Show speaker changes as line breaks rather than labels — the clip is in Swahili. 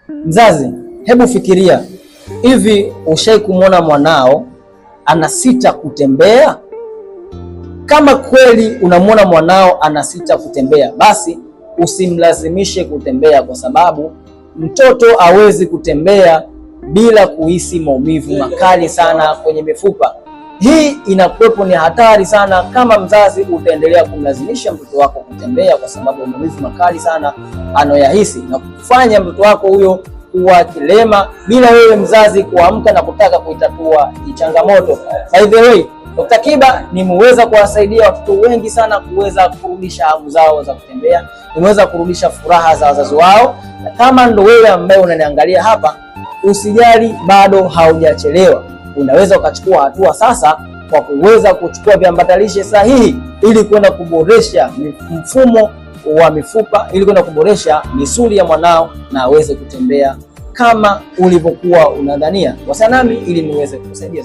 Mzazi, hebu fikiria, hivi ushai kumwona mwanao anasita kutembea? Kama kweli unamwona mwanao anasita kutembea, basi usimlazimishe kutembea, kwa sababu mtoto hawezi kutembea bila kuhisi maumivu makali sana kwenye mifupa. Hii inakuwepo ni hatari sana kama mzazi utaendelea kumlazimisha mtoto wako kutembea, kwa sababu ya maumivu makali sana anoyahisi na kufanya mtoto wako huyo kuwa kilema bila wewe mzazi kuamka na kutaka kuitatua hii changamoto. By the way, Dr. Kiba nimeweza kuwasaidia watoto wengi sana kuweza kurudisha hamu zao za kutembea, nimeweza kurudisha furaha za wazazi wao, na kama ndo wewe ambaye unaniangalia hapa, usijali, bado haujachelewa. Unaweza ukachukua hatua sasa kwa kuweza kuchukua viambatanishi sahihi ili kwenda kuboresha mfumo wa mifupa, ili kwenda kuboresha misuli ya mwanao na aweze kutembea kama ulivyokuwa unadhania. Wasiliana nami ili niweze kukusaidia.